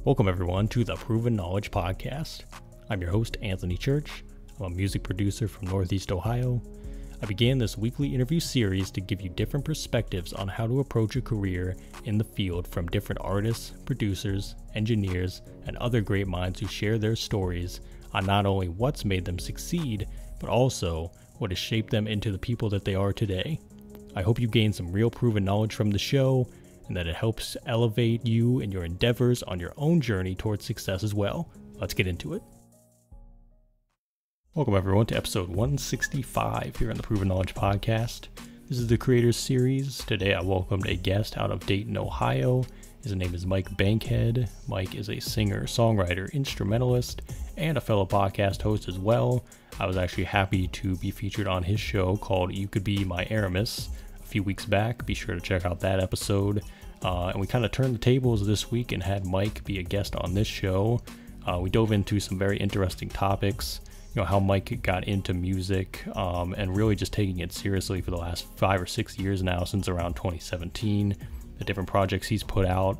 Welcome everyone to the Proven Knowledge Podcast. I'm your host, Anthony Church. I'm a music producer from Northeast Ohio. I began this weekly interview series to give you different perspectives on how to approach a career in the field from different artists, producers, engineers, and other great minds who share their stories on not only what's made them succeed, but also what has shaped them into the people that they are today. I hope you gain some real proven knowledge from the show, and that it helps elevate you in your endeavors on your own journey towards success as well. Let's get into it. Welcome everyone to episode 165 here on the Proven Knowledge Podcast. This is the Creators Series. Today I welcomed a guest out of Dayton, Ohio. His name is Mike Bankhead. Mike is a singer, songwriter, instrumentalist, and a fellow podcast host as well. I was actually happy to be featured on his show called Could Be My Aramis a few weeks back. Be sure to check out that episode. And we kind of turned the tables this week and had Mike be a guest on this show. We dove into some very interesting topics, how Mike got into music and really just taking it seriously for the last 5 or 6 years now, since around 2017, the different projects he's put out,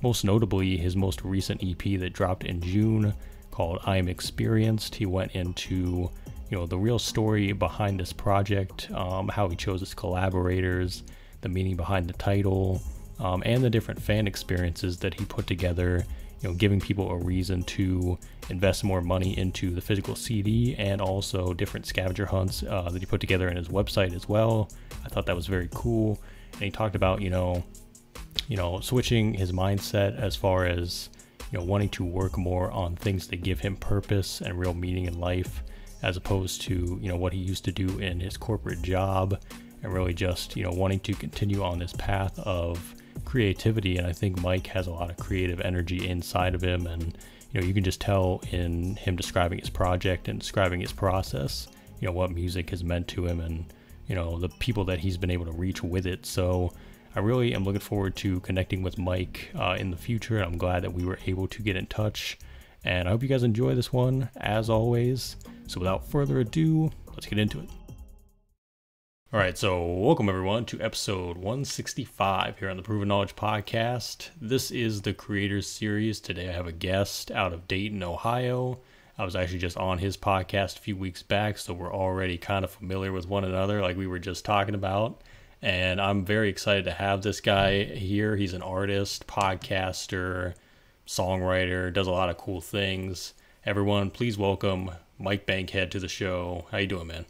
most notably his most recent EP that dropped in June called I Am Experienced. He went into the real story behind this project, how he chose his collaborators, the meaning behind the title, and the different fan experiences that he put together, giving people a reason to invest more money into the physical CD, and also different scavenger hunts that he put together in his website as well. I thought that was very cool. And he talked about, switching his mindset as far as, wanting to work more on things that give him purpose and real meaning in life, as opposed to, what he used to do in his corporate job, and really just, wanting to continue on this path of creativity. And I think Mike has a lot of creative energy inside of him, and you can just tell in him describing his project and describing his process, what music has meant to him, and the people that he's been able to reach with it. So I really am looking forward to connecting with Mike in the future. I'm glad that we were able to get in touch, and I hope you guys enjoy this one as always. So without further ado, let's get into it. All right, so welcome everyone to episode 165 here on the Proven Knowledge Podcast. This is the Creators Series. Today I have a guest out of Dayton, Ohio. I was actually just on his podcast a few weeks back, so we're already kind of familiar with one another, like we were just talking about. And I'm very excited to have this guy here. He's an artist, podcaster, songwriter, does a lot of cool things. Everyone, please welcome Mike Bankhead to the show. How you doing, man?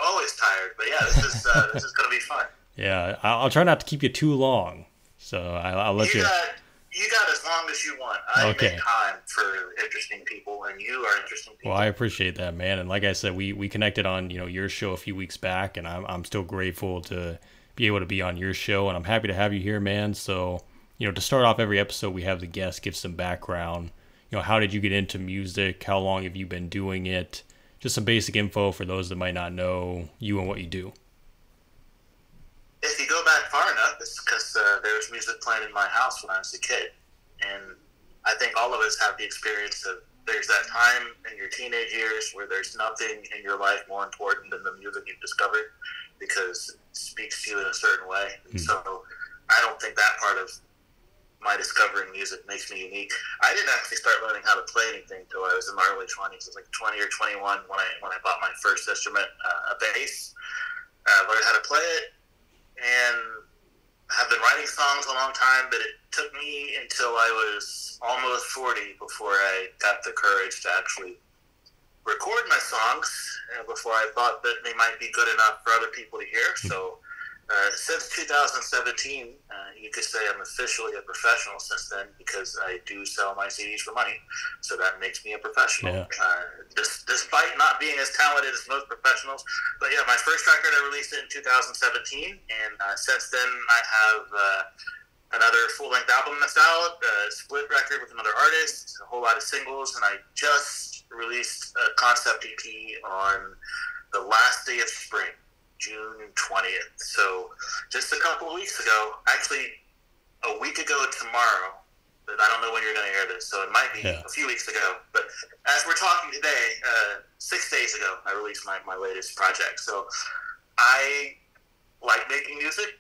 Always tired, but yeah, this is gonna be fun. Yeah, I'll try not to keep you too long, so I'll let you. You got as long as you want. I make time for interesting people, and you are interesting people. Well, I appreciate that, man. And like I said, we connected on your show a few weeks back, and I'm still grateful to be able to be on your show, and I'm happy to have you here, man. So to start off every episode, we have the guest give some background. How did you get into music? How long have you been doing it? Just some basic info for those that might not know you and what you do. If you go back far enough, it's because there was music playing in my house when I was a kid. And I think all of us have the experience of there's that time in your teenage years where there's nothing in your life more important than the music you've discovered, because it speaks to you in a certain way. And so I don't think that part of my discovering music makes me unique. I didn't actually start learning how to play anything until I was in my early 20s. It was like 20 or 21 when I bought my first instrument, a bass. Learned how to play it, and have been writing songs a long time, but it took me until I was almost 40 before I got the courage to actually record my songs, before I thought that they might be good enough for other people to hear. So since 2017, you could say I'm officially a professional since then, because I do sell my CDs for money. So that makes me a professional, despite not being as talented as most professionals. But yeah, my first record, I released it in 2017. And since then, I have another full-length album that's out, a split record with another artist, a whole lot of singles. And I just released a concept EP on the last day of spring, June 20th. So just a couple of weeks ago, actually a week ago tomorrow, but I don't know when you're going to hear this, so it might be a few weeks ago. But as we're talking today, 6 days ago, I released my latest project. So I like making music.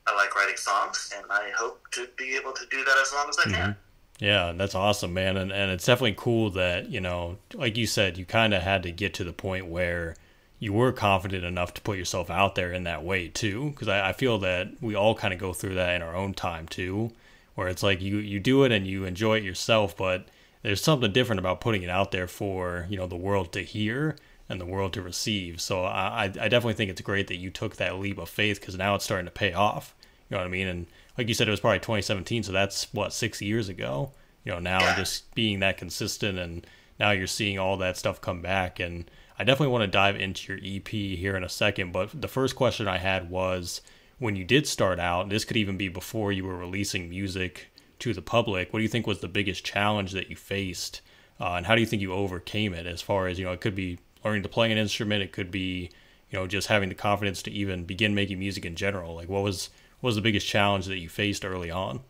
I like writing songs, and I hope to be able to do that as long as I can. Yeah, that's awesome, man. And it's definitely cool that, you know, like you said, you kind of had to get to the point where you were confident enough to put yourself out there in that way too. Because I feel that we all kind of go through that in our own time too, where it's like you do it and you enjoy it yourself, but there's something different about putting it out there for, you know, the world to hear and the world to receive. So I definitely think it's great that you took that leap of faith, because now it's starting to pay off. You know what I mean? And like you said, it was probably 2017, so that's what, 6 years ago. You know, now just being that consistent, and now you're seeing all that stuff come back. And I definitely want to dive into your EP here in a second, but the first question I had was, when you did start out, this could even be before you were releasing music to the public, what do you think was the biggest challenge that you faced, and how do you think you overcame it? As far as, you know, it could be learning to play an instrument, it could be, you know, just having the confidence to even begin making music in general. Like, what was the biggest challenge that you faced early on?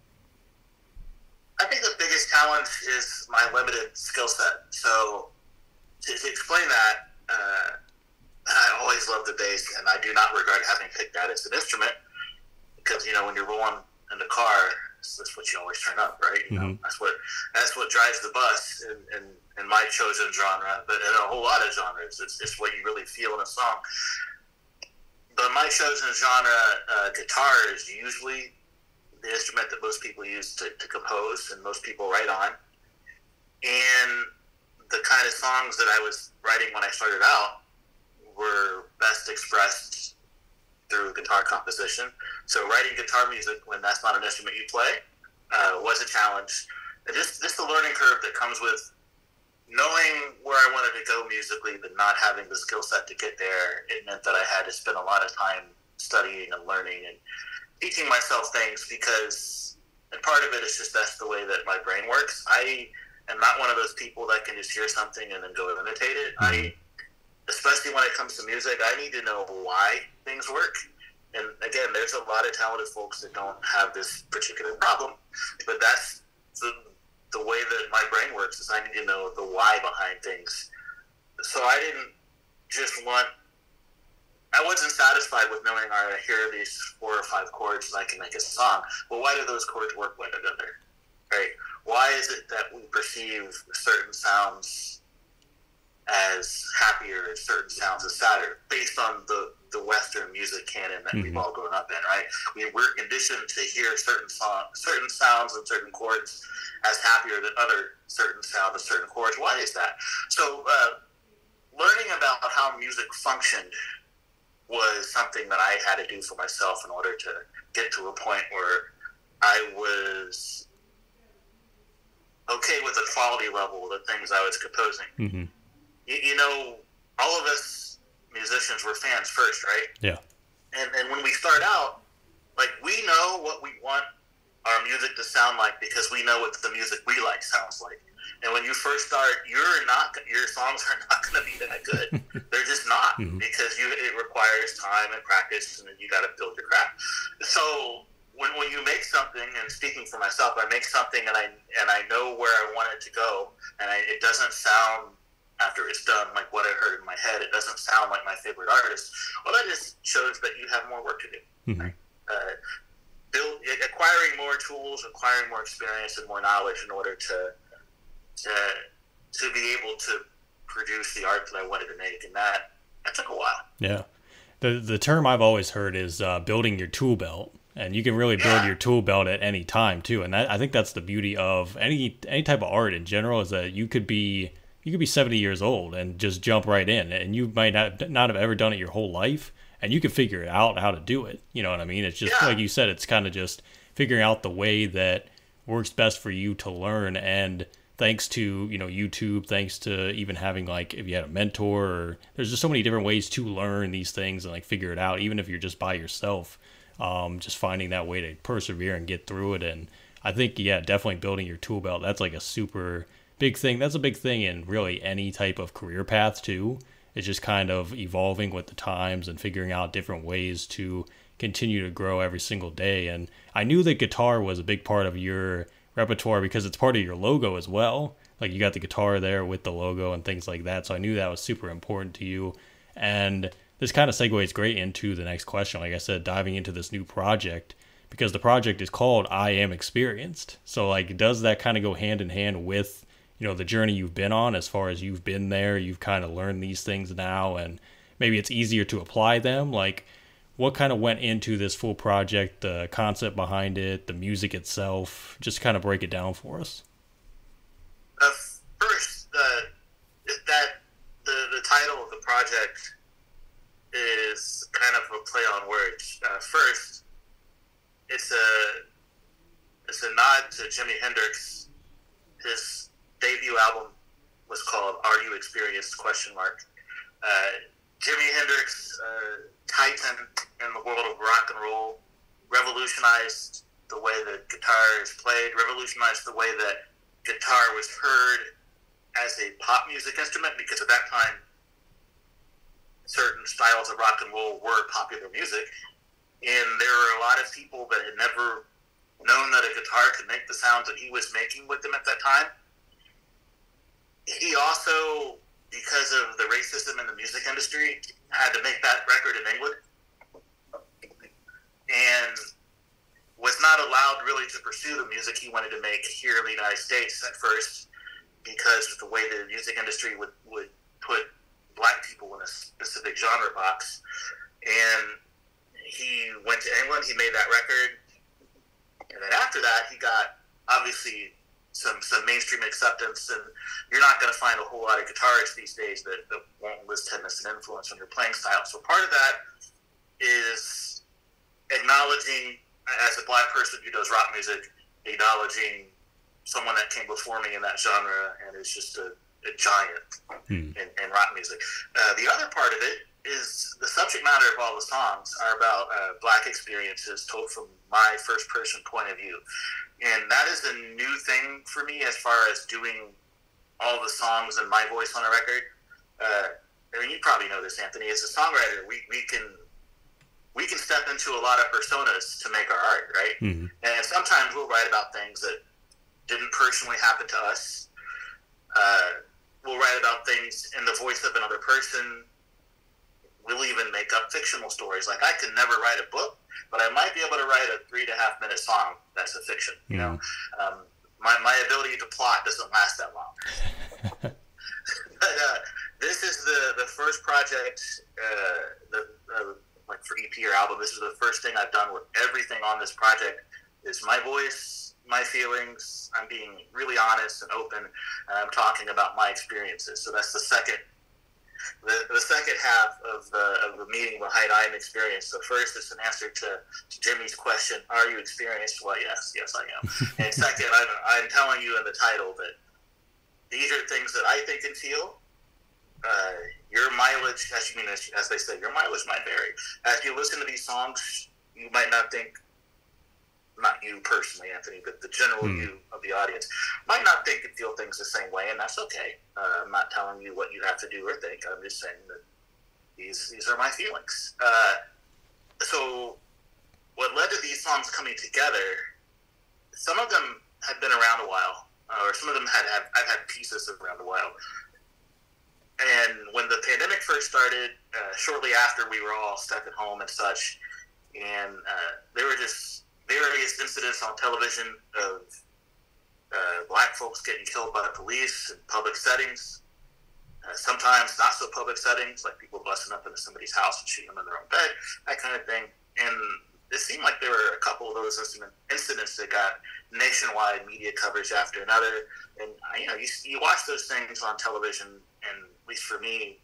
I think the biggest challenge is my limited skill set. So to explain that, I always loved the bass, and I do not regret having picked that as an instrument, because, you know, when you're rolling in the car, that's what you always turn up, right? You know, that's what drives the bus in my chosen genre, but in a whole lot of genres, it's what you really feel in a song. But my chosen genre, guitar, is usually the instrument that most people use to compose and most people write on. And the kind of songs that I was writing when I started out were best expressed through guitar composition. So writing guitar music when that's not an instrument you play was a challenge. And just the learning curve that comes with knowing where I wanted to go musically, but not having the skill set to get there. It meant that I had to spend a lot of time studying and learning and teaching myself things, because, and part of it is just that's the way that my brain works. I am not one of those people that can just hear something and then go imitate it. Especially when it comes to music, I need to know why things work. And again, there's a lot of talented folks that don't have this particular problem, but that's the way that my brain works, is I need to know the why behind things. So I wasn't satisfied with knowing, all right, here are these 4 or 5 chords and I can make a song. Well, why do those chords work one another, right? Why is it that we perceive certain sounds as happier, certain sounds as sadder, based on the Western music canon that we've all grown up in, right? We're conditioned to hear certain sounds and certain chords as happier than other certain sounds and certain chords. Why is that? So learning about how music functioned was something that I had to do for myself in order to get to a point where I was okay with the quality level of the things I was composing. You know, all of us musicians were fans first, right? Yeah. And when we start out, like, we know what we want our music to sound like because we know what the music we like sounds like. And when you first start, your songs are not going to be that good. They're just not, because it requires time and practice, and you got to build your craft. So when you make something, and speaking for myself, I make something and I know where I want it to go, and it doesn't sound, after it's done, like what I heard in my head, it doesn't sound like my favorite artist. Well, that just shows that you have more work to do. Right? Acquiring more tools, acquiring more experience and more knowledge in order to be able to produce the art that I wanted to make, and that took a while. Yeah. The term I've always heard is building your tool belt, and you can really build your tool belt at any time too. And I think that's the beauty of any type of art in general, is that you could be 70 years old and just jump right in, and you might not have ever done it your whole life, and you can figure out how to do it. You know what I mean? It's just like you said, it's kind of just figuring out the way that works best for you to learn. And thanks to, you know, YouTube, thanks to even having, like, if you had a mentor, or there's just so many different ways to learn these things and, like, figure it out, even if you're just by yourself, just finding that way to persevere and get through it. And I think, definitely building your tool belt, that's like a super big thing. That's a big thing in really any type of career path too. It's just kind of evolving with the times and figuring out different ways to continue to grow every single day. And I knew that guitar was a big part of your repertoire because it's part of your logo as well. Like, you got the guitar there with the logo and things like that. So I knew that was super important to you. And this kind of segues great into the next question. Like I said, diving into this new project, because the project is called I Am Experienced. So like, does that kind of go hand in hand with, you know, the journey you've been on, as far as you've been there, you've kind of learned these things now, and maybe it's easier to apply them? Like, what kind of went into this full project, the concept behind it, the music itself? Just kind of break it down for us. First, the title of the project is kind of a play on words. First, it's a nod to Jimi Hendrix. His debut album was called "Are You Experienced?" ? Jimi Hendrix, titan in the world of rock and roll, revolutionized the way that guitar is played, revolutionized the way that guitar was heard as a pop music instrument, because at that time, certain styles of rock and roll were popular music. And there were a lot of people that had never known that a guitar could make the sounds that he was making with them at that time. He also, because of the racism in the music industry, had to make that record in England, and was not allowed really to pursue the music he wanted to make here in the United States at first, because of the way the music industry would put black people in a specific genre box. And he went to England, he made that record, and then after that he got, obviously, some mainstream acceptance, and you're not going to find a whole lot of guitarists these days that won't list him as an influence on your playing style. So part of that is acknowledging, as a black person who does rock music, acknowledging someone that came before me in that genre and is just a giant in rock music. The other part of it is the subject matter of all the songs are about black experiences told from my first person point of view. And that is a new thing for me as far as doing all the songs in my voice on a record. I mean, you probably know this, Anthony. As a songwriter, we can step into a lot of personas to make our art, right? Mm-hmm. And sometimes we'll write about things that didn't personally happen to us. We'll write about things in the voice of another person. We'll even make up fictional stories. Like, I could never write a book, but I might be able to write a 3.5 minute song that's a fiction. You know, my ability to plot doesn't last that long. But this is the first project, like for EP or album. This is the first thing I've done with everything on this project. Is my voice, my feelings. I'm being really honest and open, and I'm talking about my experiences. So that's the second. The second half of the meeting behind I Am Experienced. So first, it's an answer to Jimmy's question, are you experienced? Well, yes, I am. And second, I'm telling you in the title that these are things that I think and feel. Your mileage, as they say, your mileage might vary. As you listen to these songs, you might not think, not you personally, Anthony, but the general you of the audience might not think and feel things the same way, and that's okay. I'm not telling you what you have to do or think. I'm just saying that these are my feelings. So what led to these songs coming together, some of them had been around a while, or some of them I've had pieces of around a while. And when the pandemic first started, shortly after, we were all stuck at home and such, and there were just various incidents on television of black folks getting killed by the police in public settings, sometimes not so public settings, like people busting up into somebody's house and shooting them in their own bed, that kind of thing. And it seemed like there were a couple of those incidents that got nationwide media coverage after another. And you watch those things on television, and at least for me,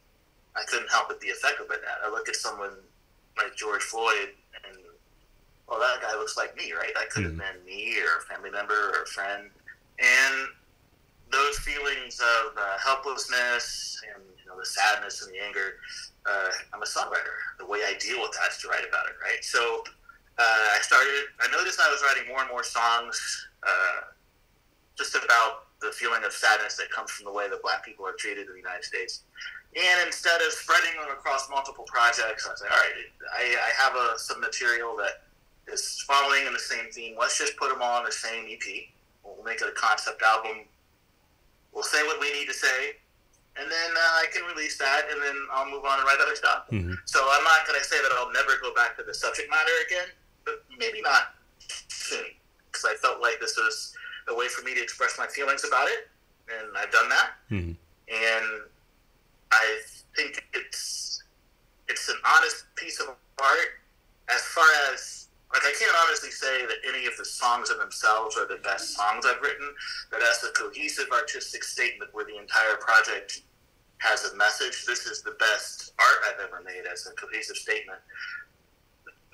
I couldn't help but the effect of it. I look at someone like George Floyd, and well, that guy looks like me, right? That could have been me or a family member or a friend. And those feelings of helplessness and the sadness and the anger, I'm a songwriter. The way I deal with that is to write about it, right? So I noticed I was writing more and more songs just about the feeling of sadness that comes from the way that black people are treated in the United States. And instead of spreading them across multiple projects, I was like, all right, I have some material that is following in the same theme. Let's just put them all on the same EP. We'll make it a concept album. We'll say what we need to say, and then I can release that, and then I'll move on and write other stuff. Mm-hmm. So I'm not going to say that I'll never go back to the subject matter again, but maybe not to me, because I felt like this was a way for me to express my feelings about it, and I've done that. Mm-hmm. And I think it's an honest piece of art. As far as, like, I can't honestly say that any of the songs in themselves are the best songs I've written, but as a cohesive artistic statement where the entire project has a message, this is the best art I've ever made as a cohesive statement.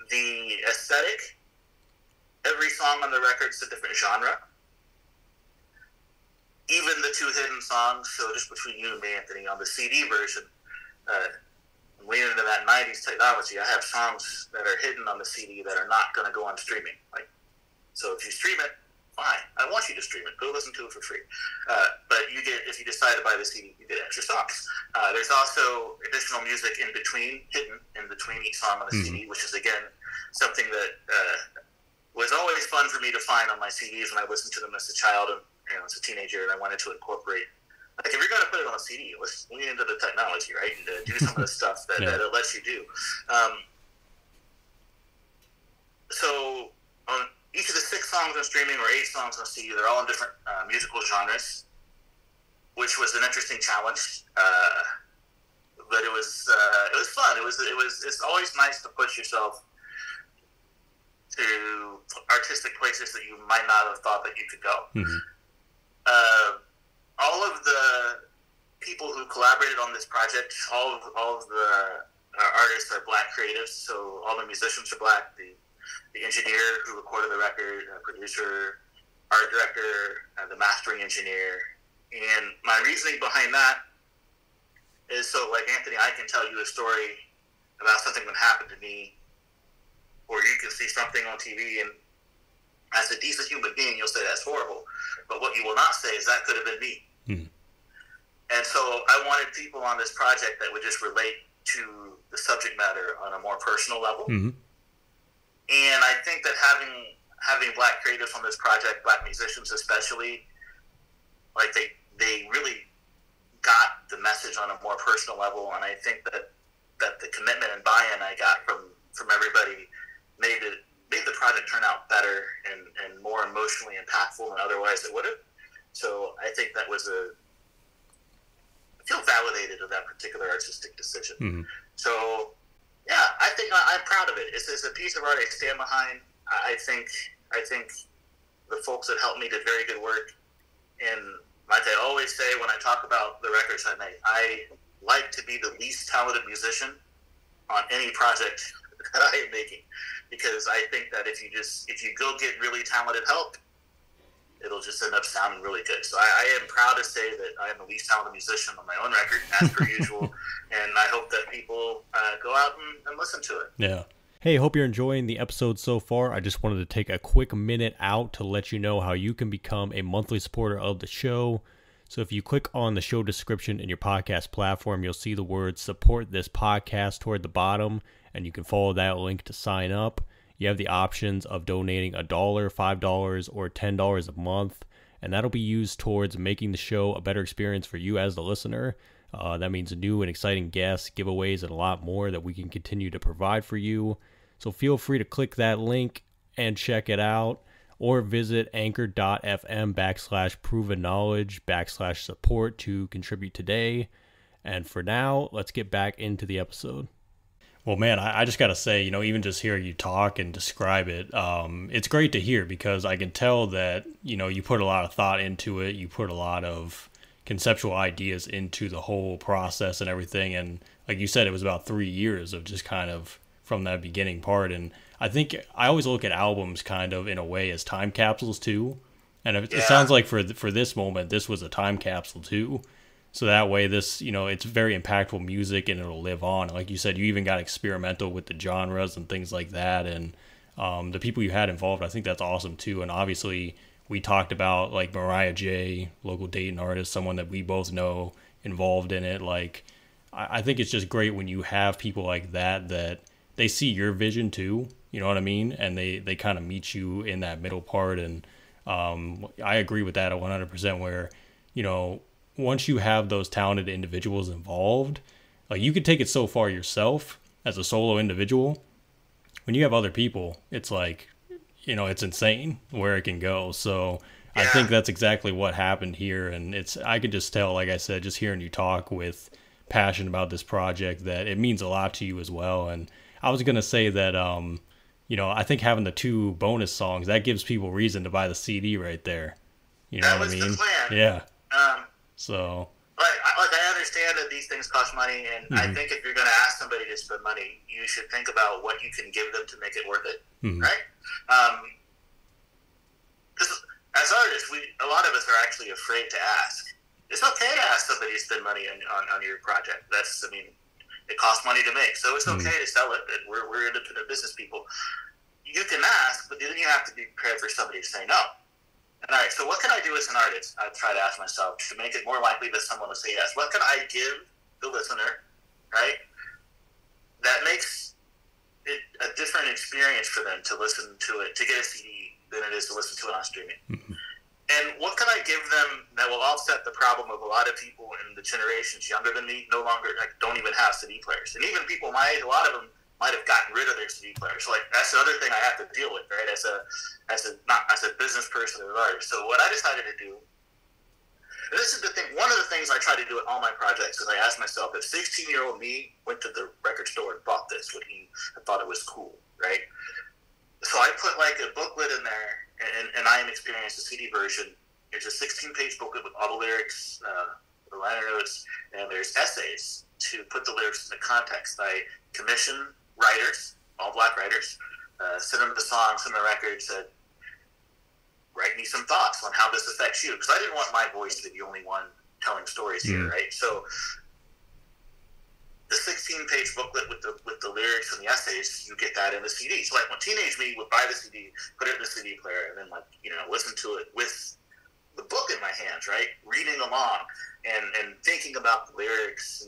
The aesthetic, every song on the record is a different genre. Even the two hidden songs, so just between you and me, Anthony, on the CD version, I'm leaning into that 90s technology. I have songs that are hidden on the CD that are not going to go on streaming. Like, so if you stream it, fine. I want you to stream it. Go listen to it for free. But you get, if you decide to buy the CD, you get extra songs. There's also additional music in between, hidden in between each song on the CD, which is, again, something that was always fun for me to find on my CDs when I listened to them as a child and as a teenager, and I wanted to incorporate. Like, if you're going to put it on a CD, let's lean into the technology, right? And do some of the stuff that, that it lets you do. So on each of the 6 songs on streaming or 8 songs on CD, they're all in different musical genres, which was an interesting challenge. But it was fun. It's always nice to push yourself to artistic places that you might not have thought that you could go. Mm-hmm. All of the people who collaborated on this project, all of the artists are Black creatives, so all the musicians are Black. The engineer who recorded the record, producer, art director, the mastering engineer. And my reasoning behind that is, so, like, Anthony, I can tell you a story about something that happened to me, or you can see something on TV, and as a decent human being, you'll say that's horrible. But what you will not say is that could have been me. Mm. And so I wanted people on this project that would just relate to the subject matter on a more personal level. Mm-hmm. And I think that having Black creatives on this project, Black musicians especially, like, they really got the message on a more personal level. And I think that the commitment and buy-in I got from everybody made the project turn out better and more emotionally impactful than otherwise it would have. So I think that was I feel validated of that particular artistic decision. Mm-hmm. So, yeah, I think I'm proud of it. It's a piece of art I stand behind. I think the folks that helped me did very good work. And like I always say when I talk about the records I make, I like to be the least talented musician on any project that I am making, because I think that if you go get really talented help, it'll just end up sounding really good. So I am proud to say that I am the least talented musician on my own record, as per usual, and I hope that people go out and listen to it. Yeah. Hey, hope you're enjoying the episode so far. I just wanted to take a quick minute out to let you know how you can become a monthly supporter of the show. So if you click on the show description in your podcast platform, you'll see the words support this podcast toward the bottom, and you can follow that link to sign up. You have the options of donating $1, $5, or $10 a month, and that'll be used towards making the show a better experience for you as the listener. That means new and exciting guests, giveaways, and a lot more that we can continue to provide for you. So feel free to click that link and check it out, or visit anchor.fm/provenknowledge/support to contribute today. And for now, let's get back into the episode. Well, man, I just got to say, even just hearing you talk and describe it, it's great to hear, because I can tell that, you put a lot of thought into it. You put a lot of conceptual ideas into the whole process and everything. And like you said, it was about 3 years of just kind of from that beginning part. And I think I always look at albums kind of in a way as time capsules too. And it sounds like for this moment, this was a time capsule too. So that way this, it's very impactful music and it'll live on. Like you said, you even got experimental with the genres and things like that. And the people you had involved, I think that's awesome too. And obviously we talked about like Mariah J, local Dayton artist, someone that we both know involved in it. Like, I think it's just great when you have people like that they see your vision too, you know what I mean? And they kind of meet you in that middle part. And I agree with that 100%, where, once you have those talented individuals involved, like, you could take it so far yourself as a solo individual. When you have other people, it's like, it's insane where it can go. So Yeah. I think that's exactly what happened here. And I could just tell, like I said, just hearing you talk with passion about this project, that it means a lot to you as well. And I was going to say that, I think having the 2 bonus songs, that gives people reason to buy the CD right there. You know That what I was mean? the plan. Yeah. So. So. I understand that these things cost money, and I think if you're going to ask somebody to spend money, you should think about what you can give them to make it worth it, right? Because as artists, a lot of us are actually afraid to ask. It's okay to ask somebody to spend money on your project. It costs money to make, so it's okay to sell it. We're independent business people. You can ask, but then you have to be prepared for somebody to say no. All right, so what can I do as an artist? I try to ask myself to make it more likely that someone will say yes. What can I give the listener, right, that makes it a different experience for them to listen to it, to get a CD, than it is to listen to it on streaming? And what can I give them that will offset the problem of a lot of people in the generations younger than me don't even have CD players? And even people my age, a lot of them might have gotten rid of their CD players. So that's the other thing I have to deal with, right? As a business person or artist. So what I decided to do, and this is the thing, one of the things I try to do at all my projects is I ask myself, if 16-year-old me went to the record store and bought this, would he have thought it was cool, right? So I put like a booklet in there, and I Am Experience, the CD version. It's a 16-page booklet with all the lyrics, the liner notes, and there's essays to put the lyrics in the context. I commission writers, all Black writers, send them the songs and the records, said, write me some thoughts on how this affects you. Because I didn't want my voice to be the only one telling stories here, right? So the 16-page booklet with the lyrics and the essays, you get that in the CD. So like when teenage me would buy the CD, put it in the CD player, and then listen to it with the book in my hands, right? Reading along and thinking about the lyrics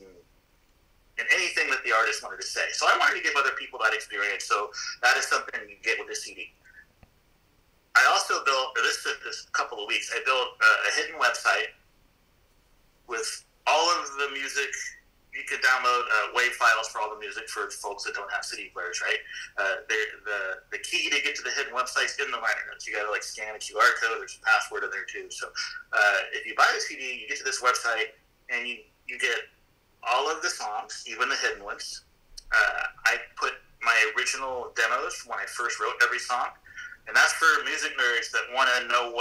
and anything that the artist wanted to say. So I wanted to give other people that experience. So that is something you get with the CD. I also built, this took a couple of weeks, I built a hidden website with all of the music. You can download WAV files for all the music for folks that don't have CD players, right? The key to get to the hidden website's in the liner notes. You got to scan a QR code. There's a password in there too. So if you buy the CD, you get to this website and you get all of the songs, even the hidden ones. I put my original demos when I first wrote every song, and that's for music nerds that want to know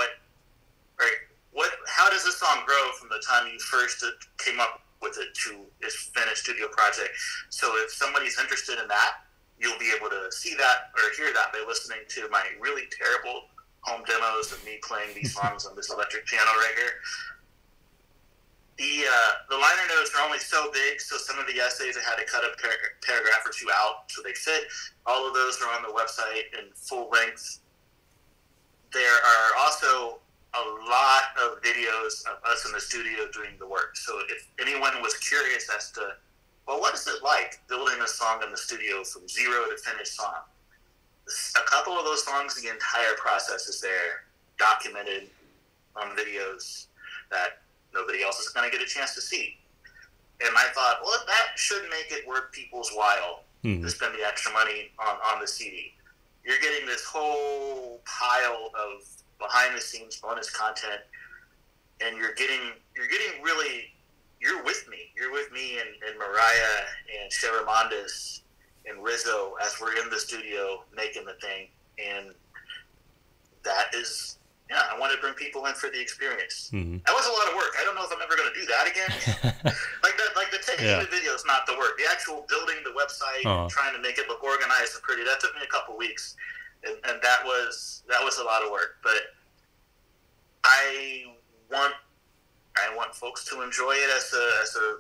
how does a song grow from the time you first came up with it to its finished studio project. So if somebody's interested in that, you'll be able to see that or hear that by listening to my really terrible home demos of me playing these songs on this electric piano right here. The liner notes are only so big, so some of the essays I had to cut a paragraph or two out so they fit. All of those are on the website in full length. There are also a lot of videos of us in the studio doing the work. So if anyone was curious as to, well, what is it like building a song in the studio from zero to finished song? A couple of those songs, the entire process is there, documented on videos that nobody else is going to get a chance to see. And I thought, well, that should make it worth people's while to spend the extra money on the CD. You're getting this whole pile of behind-the-scenes bonus content, and you're with me. You're with me and Mariah and Sharamondas and Rizzo as we're in the studio making the thing. And that is, I want to bring people in for the experience. That was a lot of work. I don't know if I'm ever going to do that again. like the taking the video is not the work. The actual building the website and trying to make it look organized and pretty, that took me a couple weeks. And that was a lot of work. But I want folks to enjoy it as a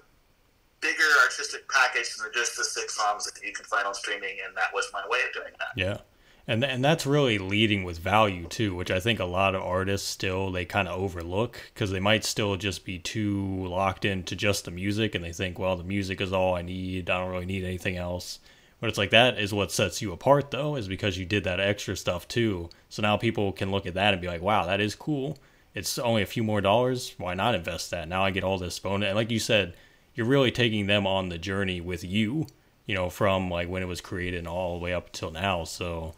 bigger artistic package than just the 6 songs that you can find on streaming, and that was my way of doing that. Yeah. And that's really leading with value too, which I think a lot of artists still, they kind of overlook, because they might still just be too locked into just the music, and they think, well, the music is all I need, I don't really need anything else. But it's like, that is what sets you apart though, is because you did that extra stuff too. So now people can look at that and be like, wow, that is cool. It's only a few more dollars. Why not invest that? Now I get all this bonus. And like you said, you're really taking them on the journey with you, from like when it was created and all the way up till now. So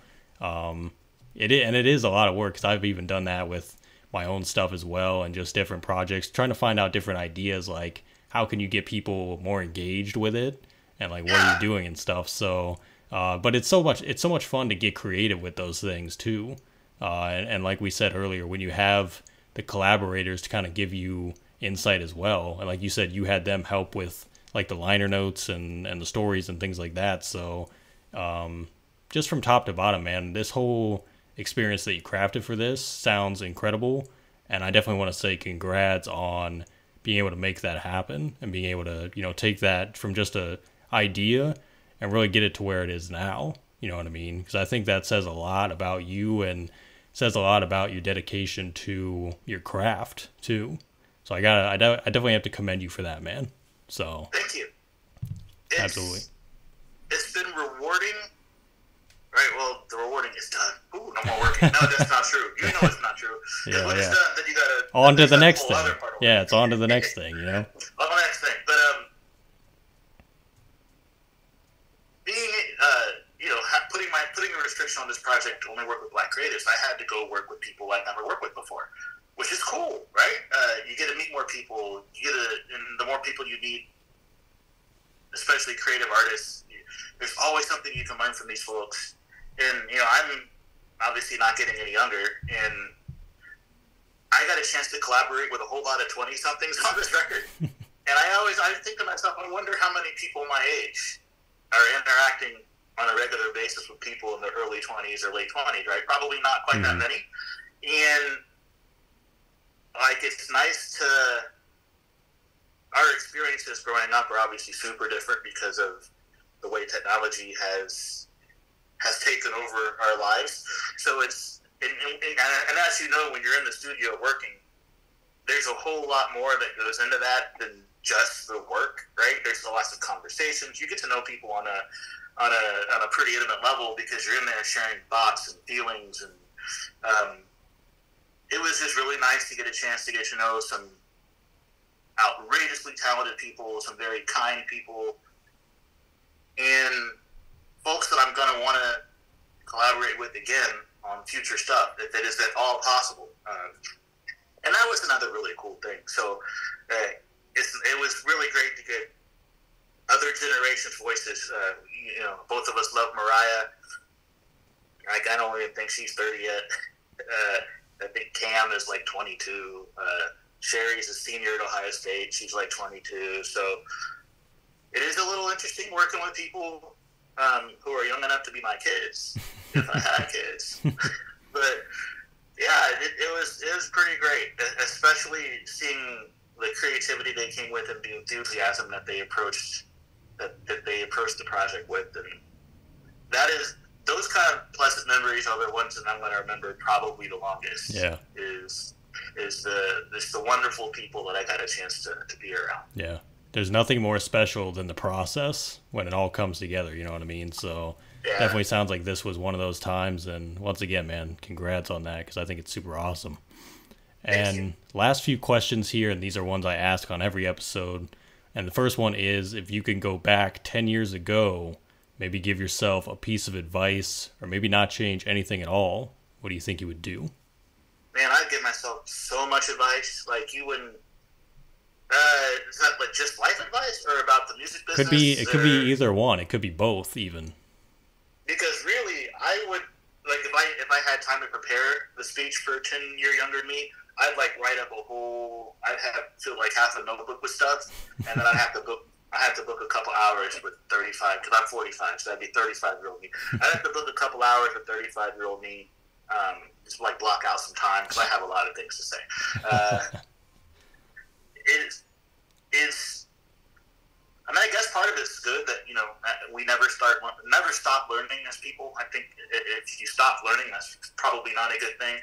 it is a lot of work, because I've even done that with my own stuff as well, and just different projects, trying to find out different ideas, like how can you get people more engaged with it, and like what are you doing and stuff. So but it's so much fun to get creative with those things too. And like we said earlier, when you have the collaborators to kind of give you insight as well, and like you said, you had them help with like the liner notes and the stories and things like that. So just from top to bottom, man, this whole experience that you crafted for this sounds incredible, and I definitely want to say congrats on being able to make that happen, and being able to, you know, take that from just a idea and really get it to where it is now. You know what I mean? Because I think that says a lot about you, and says a lot about your dedication to your craft too. So I definitely have to commend you for that, man. So thank you. Absolutely. It's been rewarding. Right, well, the rewarding is done. Ooh, no more working. No, that's not true. You know it's not true. Yeah, when it's done, then you gotta... On to the next thing. Yeah, it's on to the next thing, you know? On to the next thing. But, being, you know, putting a restriction on this project to only work with Black creatives, I had to go work with people I've never worked with before, which is cool, right? You get to meet more people. And the more people you meet, especially creative artists, there's always something you can learn from these folks. And, you know, I'm obviously not getting any younger, and I got a chance to collaborate with a whole lot of 20-somethings on this record. And I think to myself, I wonder how many people my age are interacting on a regular basis with people in their early 20s or late 20s, right? Probably not quite that many. And, like, it's nice to... Our experiences growing up are obviously super different because of the way technology has taken over our lives. So it's, and as you know, when you're in the studio working, there's a whole lot more that goes into that than just the work, right? There's lots of conversations. You get to know people on a pretty intimate level, because you're in there sharing thoughts and feelings. And it was just really nice to get a chance to get to know some outrageously talented people, some very kind people, and folks that I'm going to want to collaborate with again on future stuff, if it is at all possible. And that was another really cool thing. So it was really great to get other generations' voices. You know, both of us love Mariah. Like, I don't even think she's 30 yet. I think Cam is like 22. Sherry's a senior at Ohio State. She's like 22. So it is a little interesting working with people who are young enough to be my kids, if I had kids. But yeah, it was pretty great, especially seeing the creativity they came with and the enthusiasm that they approached the project with. And those kind of pleasant memories are the ones that I'm going to remember probably the longest. Yeah. Is the wonderful people that I got a chance to be around. Yeah. There's nothing more special than the process when it all comes together, you know what I mean? So definitely sounds like this was one of those times, and once again, man, congrats on that, because I think it's super awesome. And last few questions here, and these are ones I ask on every episode. And the first one is, if you can go back 10 years ago, maybe give yourself a piece of advice, or maybe not change anything at all, what do you think you would do? Man, I'd give myself so much advice. Like, you wouldn't... is that like just life advice, or about the music business? It could be either one. It could be both, even. Because really, I would, like, if I had time to prepare the speech for a 10-year younger me, I'd like write up I'd have like half a notebook with stuff, and then I'd have to book a couple hours with 35, because I'm 45, so that'd be 35-year-old me. I'd have to book a couple hours with 35-year-old me, just like block out some time, because I have a lot of things to say. I mean, I guess part of it is good that, you know, we never stop learning as people. I think if you stop learning, that's probably not a good thing.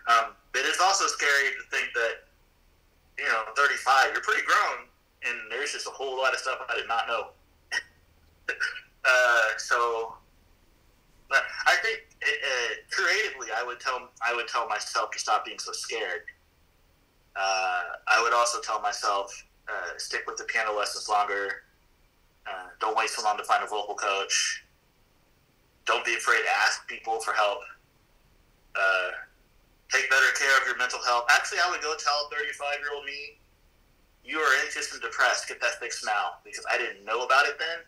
But it's also scary to think that, you know, 35, you're pretty grown, and there's just a whole lot of stuff I did not know. So I think creatively, I would tell myself to stop being so scared. I would also tell myself, stick with the piano lessons longer. Don't wait so long to find a vocal coach. Don't be afraid to ask people for help. Take better care of your mental health. Actually, I would go tell 35-year-old me, you are anxious and depressed. Get that fixed now, because I didn't know about it then.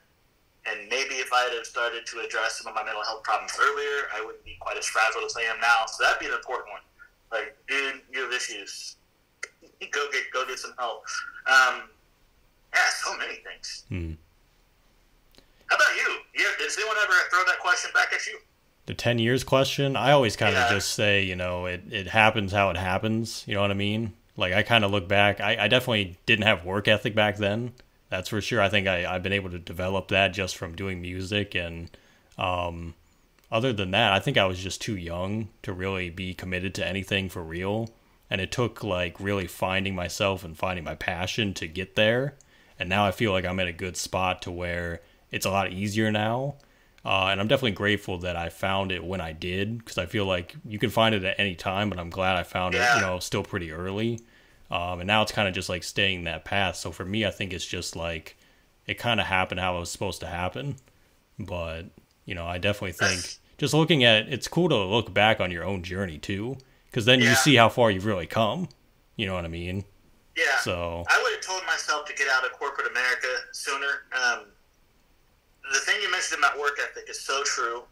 And maybe if I had started to address some of my mental health problems earlier, I wouldn't be quite as fragile as I am now. So that'd be an important one. Like, dude, you have issues. Go get some help. So many things. How about you? Does anyone ever throw that question back at you? The 10 years question? I always kind of just say, it happens how it happens. You know what I mean? Like, I kind of look back. I definitely didn't have work ethic back then. That's for sure. I think I've been able to develop that just from doing music. And other than that, I think I was just too young to really be committed to anything for real. And it took, like, really finding myself and finding my passion to get there. And now I feel like I'm in a good spot to where it's a lot easier now. And I'm definitely grateful that I found it when I did, because I feel like you can find it at any time, but I'm glad I found it, still pretty early. And now it's kind of just like staying that path. So for me, I think it's just like it kind of happened how it was supposed to happen. But, I definitely think just looking at it, it's cool to look back on your own journey too, because then you see how far you've really come. You know what I mean? Yeah. So I would have told myself to get out of corporate America sooner. The thing you mentioned about work ethic is so true.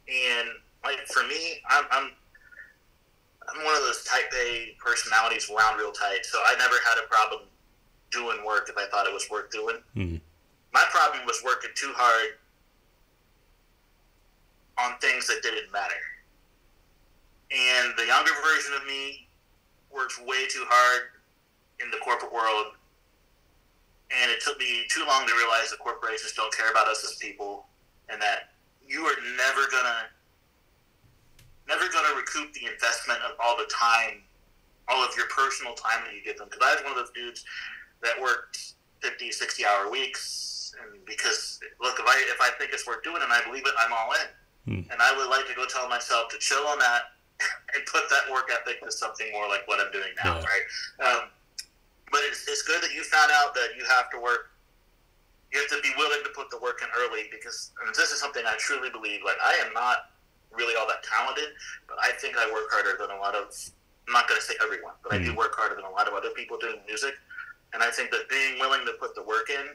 And like for me, I'm one of those type A personalities, wound real tight. So I never had a problem doing work if I thought it was worth doing. My problem was working too hard on things that didn't matter. And the younger version of me works way too hard in the corporate world. And it took me too long to realize that corporations don't care about us as people, and that you are never gonna recoup the investment of all the time, all of your personal time that you give them. Because I was one of those dudes that worked 50, 60-hour weeks, and because look, if I think it's worth doing and I believe it, I'm all in. And I would like to go tell myself to chill on that and put that work ethic to something more like what I'm doing now, right? But it's good that you found out that you have to work. You have to be willing to put the work in early, because this is something I truly believe. Like, I am not really all that talented, but I think I work harder than a lot of, I'm not going to say everyone, but I do work harder than a lot of other people doing music. And I think that being willing to put the work in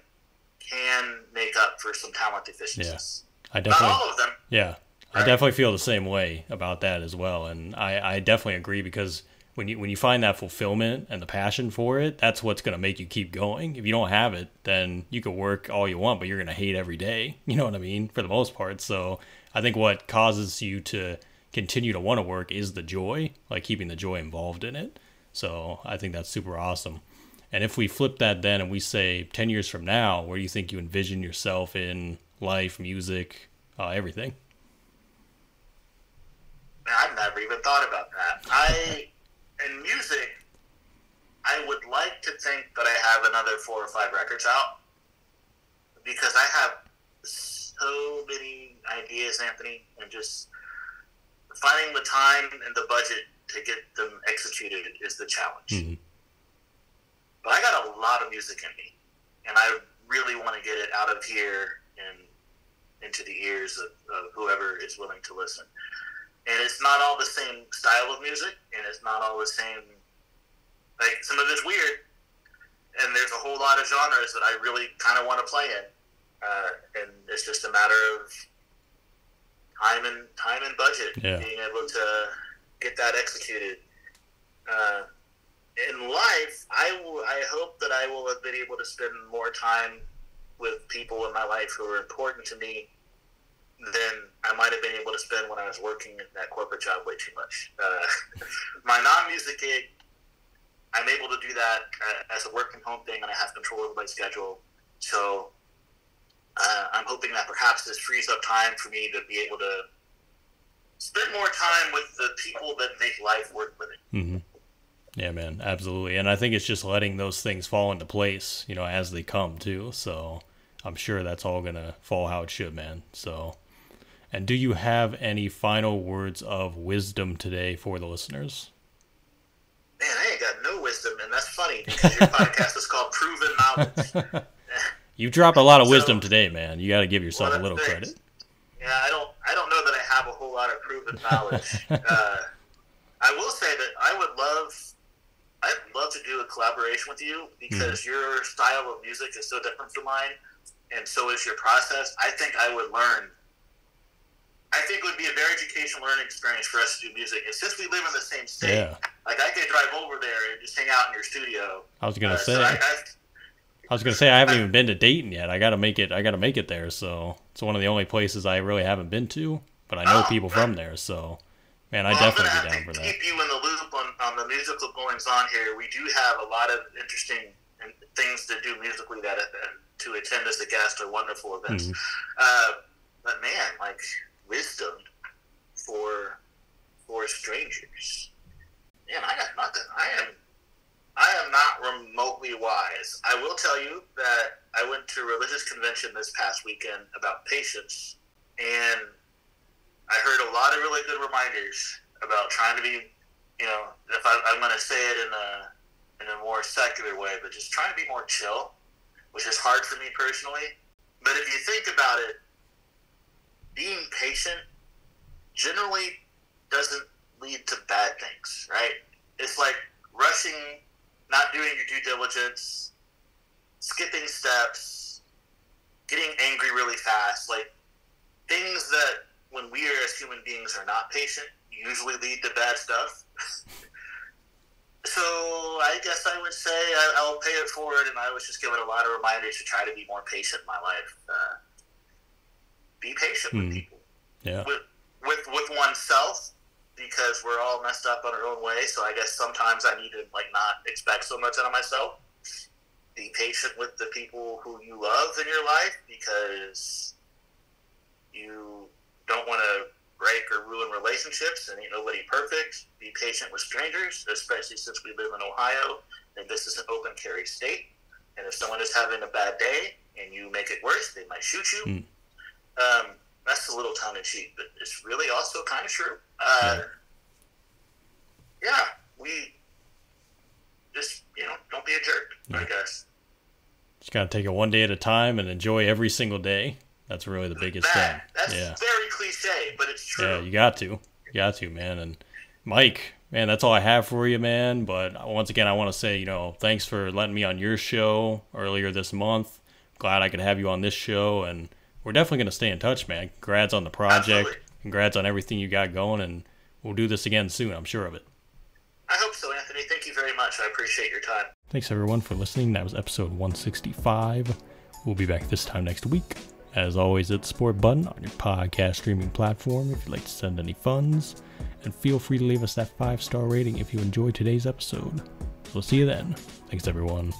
can make up for some talent deficiencies. Yeah, I definitely, not all of them. Yeah, right? I definitely feel the same way about that as well. And I definitely agree, because when you find that fulfillment and the passion for it, that's what's going to make you keep going. If you don't have it, then you can work all you want, but you're going to hate every day. You know what I mean? For the most part. So I think what causes you to continue to want to work is the joy, like keeping the joy involved in it. So I think that's super awesome. And if we flip that then and we say 10 years from now, where do you think you envision yourself in life, music, everything? I've never even thought about that. In music, I would like to think that I have another 4 or 5 records out, because I have so many ideas, Anthony, and just finding the time and the budget to get them executed is the challenge. But I got a lot of music in me, and I really want to get it out of here and into the ears of whoever is willing to listen. And it's not all the same style of music, and it's not all the same, like, some of it's weird, and there's a whole lot of genres that I really kind of want to play in, and it's just a matter of time and budget, being able to get that executed. In life, I hope that I will have been able to spend more time with people in my life who are important to me than I might have been able to spend when I was working at that corporate job way too much. My non-music gig, I'm able to do that as a work from home thing, and I have control of my schedule. So I'm hoping that perhaps this frees up time for me to be able to spend more time with the people that make life worth living. Yeah, man, absolutely. And I think it's just letting those things fall into place, as they come too. So I'm sure that's all going to fall how it should, man. So, and do you have any final words of wisdom today for the listeners? Man, I ain't got no wisdom, and that's funny, because your podcast is called Proven Knowledge. You dropped a lot of wisdom today, man. You got to give yourself a little credit. Yeah, I don't know that I have a whole lot of proven with knowledge. I will say that I'd love to do a collaboration with you because your style of music is so different from mine, and so is your process. I think I would learn. I think it would be a very educational learning experience for us to do music. And since we live in the same state, like I could drive over there and just hang out in your studio. I was gonna say. I haven't even been to Dayton yet. I gotta make it there. So it's one of the only places I really haven't been to, but I know people from there. So, man, I definitely be down for that. Keep you in the loop on the musical goings on here. We do have a lot of interesting things to do musically that to attend as a guest are wonderful events. But man, like wisdom for strangers. Man, I got nothing. I am not remotely wise. I will tell you that I went to a religious convention this past weekend about patience, and I heard a lot of really good reminders about trying to be, if I'm going to say it in a more secular way, but just trying to be more chill, which is hard for me personally. But if you think about it, being patient generally doesn't lead to bad things, right? It's like rushing, not doing your due diligence, skipping steps, getting angry really fast, like things that when we as human beings are not patient usually lead to bad stuff. So I guess I would say I'll pay it forward, and I was just given a lot of reminders to try to be more patient in my life. Be patient with people. Yeah. With oneself, because we're all messed up on our own way. So I guess sometimes I need to not expect so much out of myself. Be patient with the people who you love in your life, because you don't want to break or ruin relationships, and ain't nobody perfect. Be patient with strangers, especially since we live in Ohio and this is an open carry state. And if someone is having a bad day and you make it worse, they might shoot you. That's a little tongue-in-cheek, but it's really also kind of true. We just, don't be a jerk, I guess. Just got to take it one day at a time and enjoy every single day. That's really the biggest thing. That's very cliche, but it's true. Yeah, you got to, man. And Mike, man, that's all I have for you, man. But once again, I want to say, thanks for letting me on your show earlier this month. Glad I could have you on this show, and we're definitely going to stay in touch, man. Congrats on the project. Absolutely. Congrats on everything you got going, and we'll do this again soon, I'm sure of it. I hope so, Anthony. Thank you very much. I appreciate your time. Thanks, everyone, for listening. That was episode 165. We'll be back this time next week. As always, hit the support button on your podcast streaming platform if you'd like to send any funds. And feel free to leave us that 5-star rating if you enjoyed today's episode. We'll see you then. Thanks, everyone.